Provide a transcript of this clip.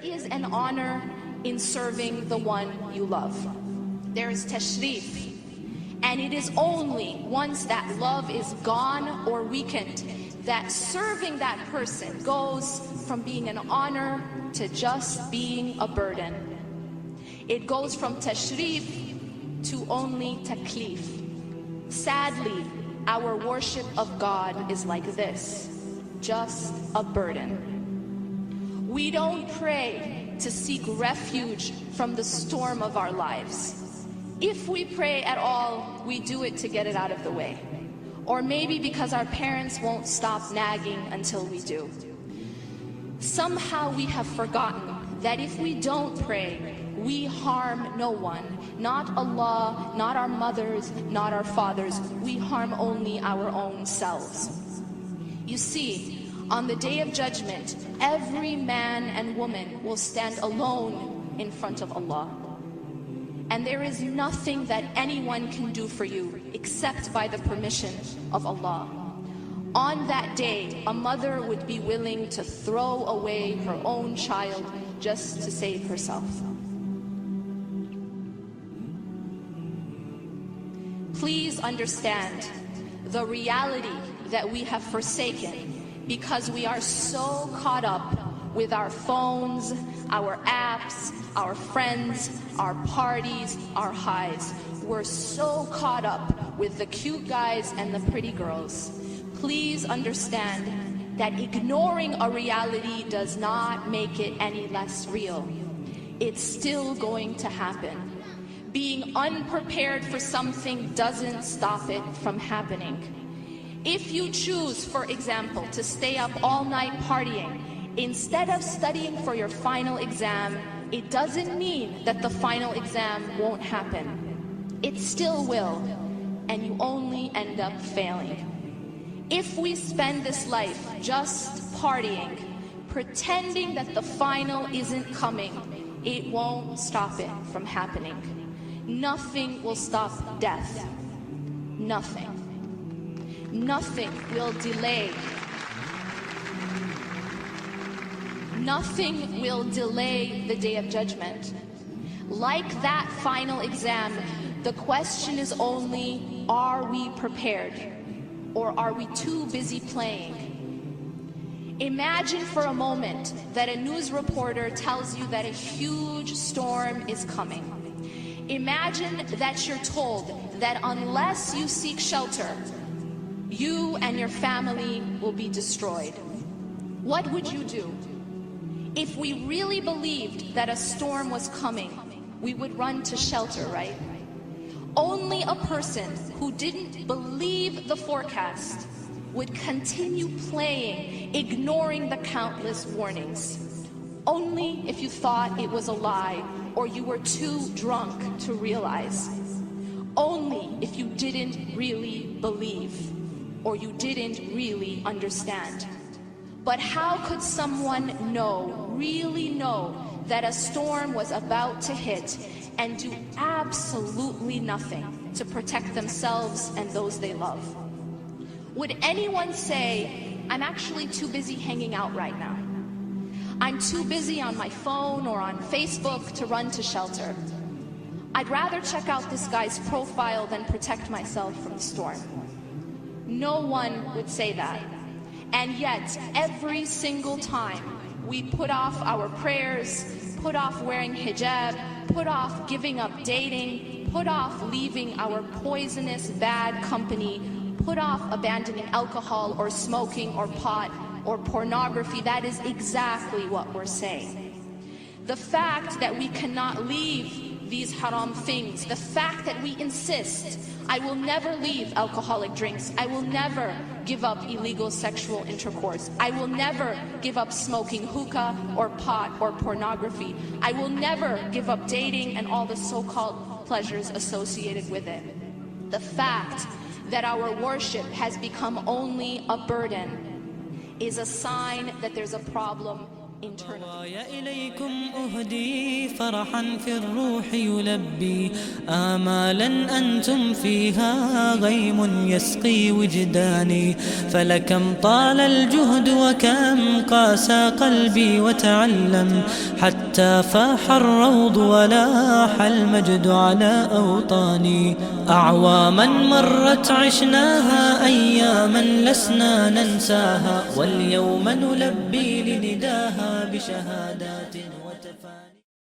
is an honor in serving the one you love. There is tashrif. And it is only once that love is gone or weakened that serving that person goes from being an honor to just being a burden. It goes from tashrif to only taklif. Sadly, our worship of God is like this, just a burden. We don't pray to seek refuge from the storm of our lives. If we pray at all, we do it to get it out of the way. Or maybe because our parents won't stop nagging until we do. Somehow we have forgotten that if we don't pray, we harm no one. Not Allah, not our mothers, not our fathers. We harm only our own selves. You see, on the Day of Judgment, every man and woman will stand alone in front of Allah. And there is nothing that anyone can do for you except by the permission of Allah. On that day, a mother would be willing to throw away her own child just to save herself. Please understand the reality that we have forsaken because we are so caught up with our phones, our apps, our friends, our parties, our highs. We're so caught up with the cute guys and the pretty girls. Please understand that ignoring a reality does not make it any less real. It's still going to happen. Being unprepared for something doesn't stop it from happening. If you choose, for example, to stay up all night partying, instead of studying for your final exam, it doesn't mean that the final exam won't happen. It still will, and you only end up failing. If we spend this life just partying, pretending that the final isn't coming, it won't stop it from happening. Nothing will stop death. Nothing. Nothing will delay. Nothing will delay the Day of Judgment. Like that final exam, the question is only, are we prepared? Or are we too busy playing? Imagine for a moment that a news reporter tells you that a huge storm is coming. Imagine that you're told that unless you seek shelter, you and your family will be destroyed. What would you do? If we really believed that a storm was coming, we would run to shelter, right? Only a person who didn't believe the forecast would continue playing, ignoring the countless warnings. Only if you thought it was a lie or you were too drunk to realize. Only if you didn't really believe or you didn't really understand. But how could someone know, really know, that a storm was about to hit and do absolutely nothing to protect themselves and those they love? Would anyone say, I'm actually too busy hanging out right now. I'm too busy on my phone or on Facebook to run to shelter. I'd rather check out this guy's profile than protect myself from the storm. No one would say that. And yet, every single time we put off our prayers, put off wearing hijab, put off giving up dating, put off leaving our poisonous bad company, put off abandoning alcohol or smoking or pot or pornography, that is exactly what we're saying. The fact that we cannot leave these haram things, the fact that we insist, I will never leave alcoholic drinks, I will never give up illegal sexual intercourse, I will never give up smoking hookah or pot or pornography, I will never give up dating and all the so-called pleasures associated with it. The fact that our worship has become only a burden is a sign that there's a problem internally. إليكم أهدي فرحا في الروح يلبي آمالا أنتم فيها غيم يسقي وجداني. فلكم طال الجهد وكم قاسى قلبي وتعلم حتى فاح الروض ولاح المجد على أوطاني. أعواما مرت عشناها أياما لسنا ننساها واليوم نلبي لنداها بشهادات